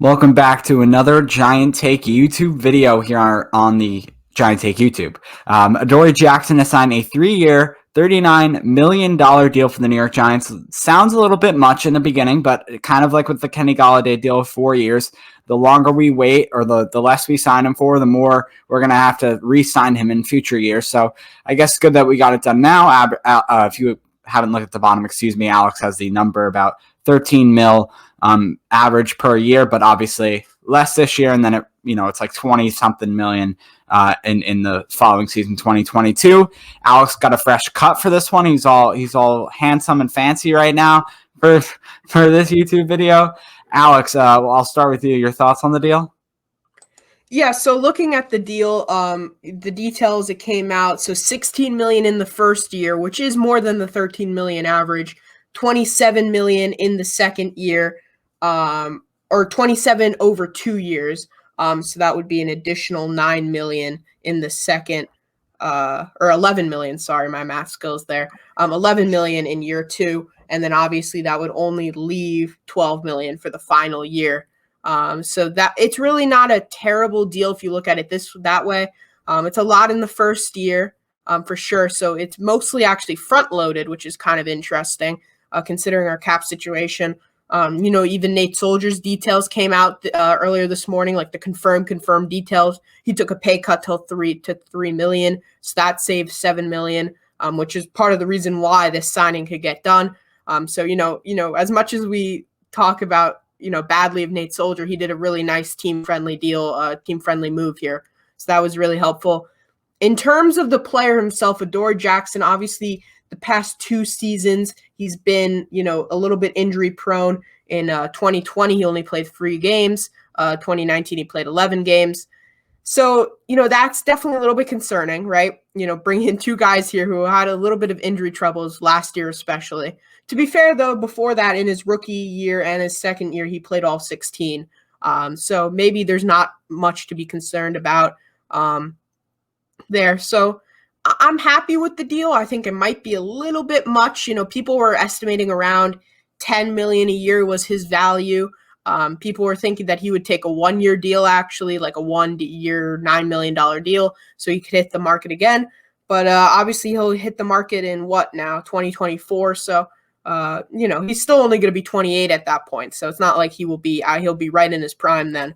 Welcome back to another Giant Take YouTube video here on the Giant Take YouTube. Adoree Jackson has signed a 3-year, $39 million deal for the New York Giants. Sounds a little bit much in the beginning, but kind of like with the Kenny Golladay deal of 4 years, the longer we wait or the less we sign him for, the more we're going to have to re-sign him in future years. So I guess it's good that we got it done now. If you haven't looked at the bottom, Alex has the number about 13 mil average per year, but obviously less this year, and then it's like 20 something million in the following season, 2022. Alex got a fresh cut for this one. He's all handsome and fancy right now for this YouTube video. Alex, I'll start with you. Your thoughts on the deal? Yeah, so looking at the deal, the details that came out, so 16 million in the first year, which is more than the 13 million average, 27 million in the second year, or 27 over 2 years. So that would be an additional 9 million in the second, or 11 million. Sorry, my math skills there. 11 million in year 2, and then obviously that would only leave 12 million for the final year. So that it's really not a terrible deal if you look at it that way. It's a lot in the first year, for sure. So it's mostly actually front loaded, which is kind of interesting, considering our cap situation. Even Nate Solder's details came out earlier this morning, like the confirmed details. He took a pay cut to 3 million, so that saved 7 million, which is part of the reason why this signing could get done. So as much as we talk about badly of Nate Solder, he did a really nice team-friendly deal, team-friendly move here. So that was really helpful. In terms of the player himself, Adoree Jackson, obviously the past 2 seasons, he's been, a little bit injury prone. In 2020, he only played 3 games. 2019, he played 11 games. So, that's definitely a little bit concerning, right? Bring in 2 guys here who had a little bit of injury troubles last year, especially. To be fair, though, before that, in his rookie year and his second year, he played all 16. So maybe there's not much to be concerned about there. So I'm happy with the deal. I think it might be a little bit much. People were estimating around 10 million a year was his value. People were thinking that he would take a 1-year deal, actually, like a 1-year, $9 million deal, so he could hit the market again. But obviously, he'll hit the market in 2024. So, he's still only going to be 28 at that point. So it's not like he'll be right in his prime then.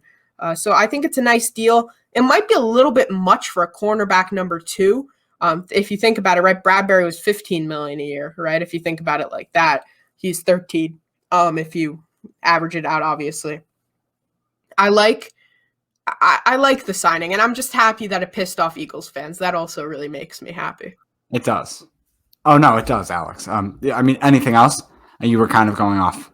So I think it's a nice deal. It might be a little bit much for a cornerback number 2. If you think about it, right, Bradbury was 15 million a year, right? If you think about it like that, he's 13. If you average it out, obviously. I like the signing, and I'm just happy that it pissed off Eagles fans. That also really makes me happy. It does. Oh no, it does, Alex. Anything else? You were kind of going off.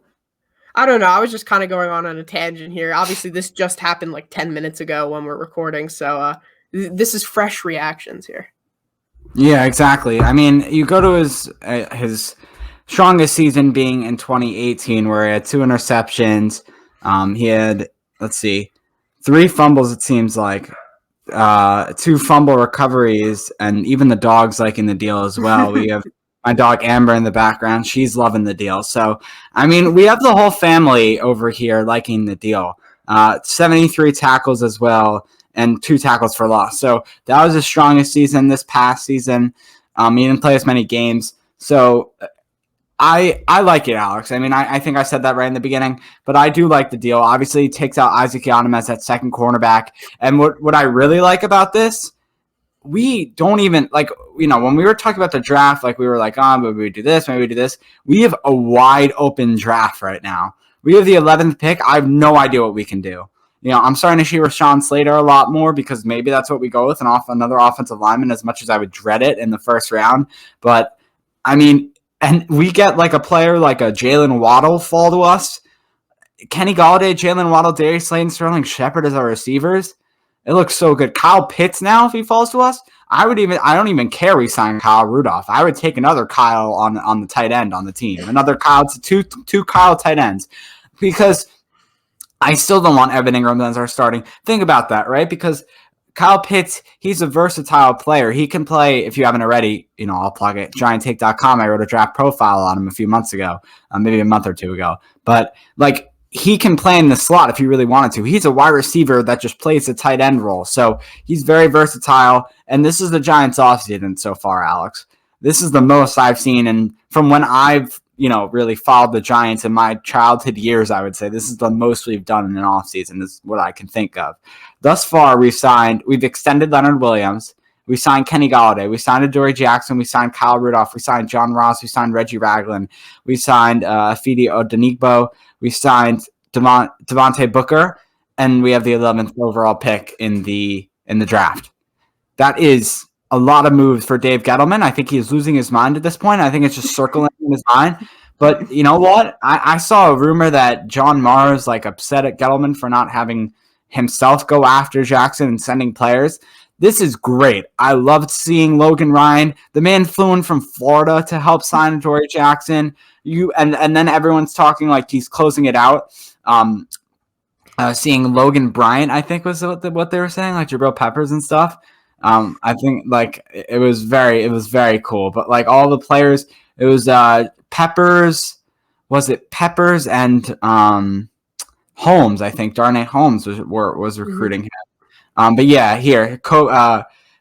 I don't know. I was just kind of going on a tangent here. Obviously, this just happened like 10 minutes ago when we're recording, so this is fresh reactions here. Yeah, exactly. You go to his strongest season being in 2018, where he had 2 interceptions. He had, 3 fumbles, it seems like, 2 fumble recoveries, and even the dog's liking the deal as well. We have my dog Amber in the background. She's loving the deal. So, we have the whole family over here liking the deal. 73 tackles as well, and 2 tackles for loss. So that was his strongest season this past season. He didn't play as many games. So I like it, Alex. I think I said that right in the beginning, but I do like the deal. Obviously, he takes out Isaac Yiadom as that second cornerback. And what I really like about this, we don't even, when we were talking about the draft, we were like, maybe we do this, maybe we do this. We have a wide open draft right now. We have the 11th pick. I have no idea what we can do. I'm starting to see Rashawn Slater a lot more because maybe that's what we go with, another offensive lineman, as much as I would dread it in the first round. But, and we get a player like a Jalen Waddle fall to us. Kenny Golladay, Jalen Waddle, Darius Slayton, Sterling Shepard as our receivers. It looks so good. Kyle Pitts now, if he falls to us, I don't even care we sign Kyle Rudolph. I would take another Kyle on the tight end on the team. Another Kyle, two Kyle tight ends. Because I still don't want Evan Ingram as our starting. Think about that, right? Because Kyle Pitts, he's a versatile player. He can play, if you haven't already, I'll plug it, gianttake.com. I wrote a draft profile on him a few months ago, maybe a month or 2 ago. But, he can play in the slot if he really wanted to. He's a wide receiver that just plays the tight end role. So he's very versatile. And this is the Giants offseason so far, Alex. This is the most I've seen. And from when I've, really followed the Giants in my childhood years, I would say this is the most we've done in an offseason. This is what I can think of. Thus far, we've extended Leonard Williams. We signed Kenny Golladay. We signed Adoree Jackson. We signed Kyle Rudolph. We signed John Ross. We signed Reggie Ragland. We signed Fidi Odenigbo. We signed Devontae Booker, and we have the 11th overall pick in the draft. That is a lot of moves for Dave Gettleman. I think he's losing his mind at this point. I think it's just circling in his mind. But you know what? I saw a rumor that John Mara is upset at Gettleman for not having himself go after Jackson and sending players. This is great. I loved seeing Logan Ryan. The man flew in from Florida to help sign Adoree Jackson. And then everyone's talking like he's closing it out. Seeing Logan Bryant, I think was what they were saying, like Jabril Peppers and stuff. I think it was very cool. But all the players, it was Peppers. Was it Peppers and Holmes? I think Darnay Holmes was recruiting him. But yeah, here,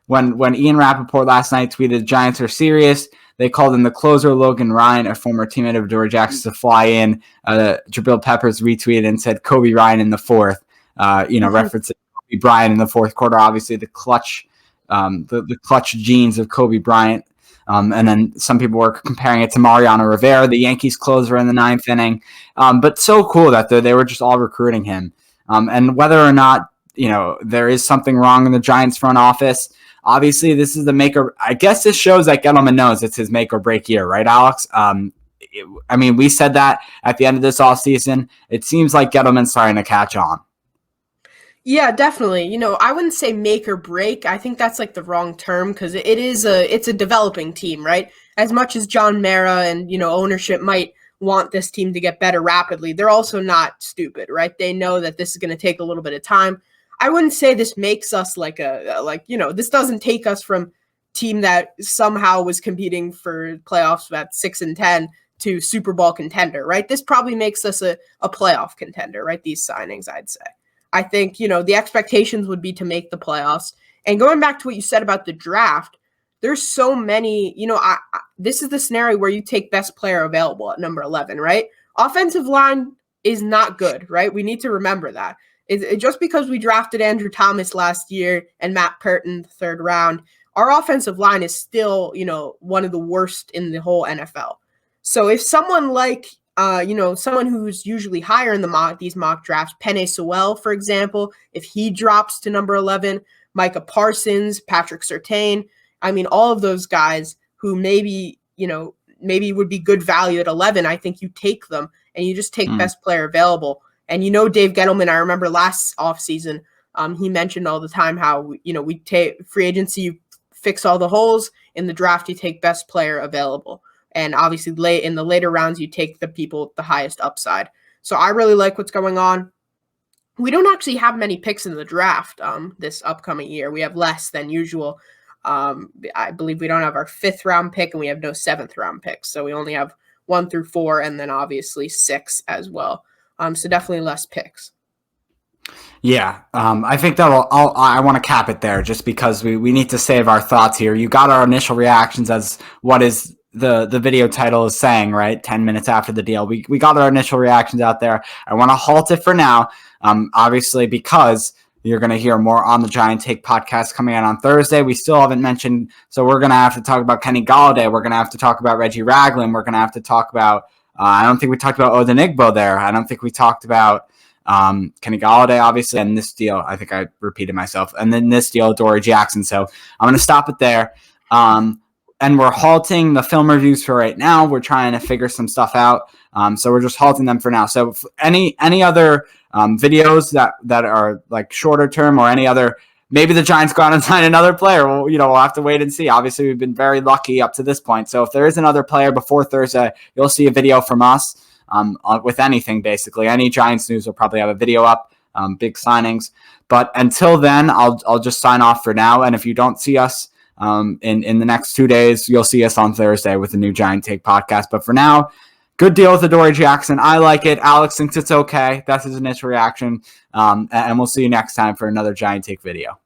when Ian Rappaport last night tweeted Giants are serious, they called in the closer Logan Ryan, a former teammate of Adoree Jackson, to fly in. Jabril Peppers retweeted and said Kobe Ryan in the fourth, referencing Kobe Bryant in the fourth quarter, obviously the clutch genes of Kobe Bryant. And then some people were comparing it to Mariano Rivera, the Yankees closer in the ninth inning. But so cool that they were just all recruiting him. And whether or not, there is something wrong in the Giants front office. Obviously, this is the maker. I guess this shows that Gettleman knows it's his make or break year, right, Alex? We said that at the end of this offseason. It seems like Gettleman's starting to catch on. Yeah, definitely. I wouldn't say make or break. I think that's the wrong term because it's a developing team, right? As much as John Mara and, ownership might want this team to get better rapidly, they're also not stupid, right? They know that this is going to take a little bit of time. I wouldn't say this makes us this doesn't take us from team that somehow was competing for playoffs at 6-10 to Super Bowl contender, right? This probably makes us a playoff contender, right? These signings, I'd say. I think, the expectations would be to make the playoffs. And going back to what you said about the draft, there's so many, this is the scenario where you take best player available at number 11, right? Offensive line is not good, right? We need to remember that. Just because we drafted Andrew Thomas last year and Matt Purton, third round, our offensive line is still, one of the worst in the whole NFL. So if someone someone who's usually higher in these mock drafts, Penei Sewell, for example, if he drops to number 11, Micah Parsons, Patrick Surtain, all of those guys who maybe would be good value at 11, I think you take them and you just take best player available. And Dave Gettleman, I remember last offseason, he mentioned all the time how, we take free agency, you fix all the holes. In the draft, you take best player available. And obviously, in the later rounds, you take the people with the highest upside. So I really like what's going on. We don't actually have many picks in the draft this upcoming year. We have less than usual. I believe we don't have our 5th round pick, and we have no 7th round picks. So we only have 1 through 4, and then obviously 6 as well. So definitely less picks. Yeah, I think I want to cap it there just because we need to save our thoughts here. You got our initial reactions as what is the video title is saying, right? 10 minutes after the deal. We got our initial reactions out there. I want to halt it for now, obviously, because you're going to hear more on the Giant Take podcast coming out on Thursday. We still haven't mentioned, so we're going to have to talk about Kenny Golladay. We're going to have to talk about Reggie Ragland. We're going to have to talk about I don't think we talked about Odenigbo there. I don't think we talked about Kenny Golladay, obviously, and this deal. I think I repeated myself. And then this deal, Adoree Jackson. So I'm going to stop it there. And we're halting the film reviews for right now. We're trying to figure some stuff out. So we're just halting them for now. So any other videos that are shorter term or any other, maybe the Giants go out and sign another player. Well, we'll have to wait and see. Obviously, we've been very lucky up to this point. So if there is another player before Thursday, you'll see a video from us with anything, basically. Any Giants news will probably have a video up, big signings. But until then, I'll just sign off for now. And if you don't see us in the next 2 days, you'll see us on Thursday with the new Giant Take podcast. But for now, good deal with Adoree Jackson. I like it. Alex thinks it's okay. That's his initial reaction. And we'll see you next time for another Giant Take video.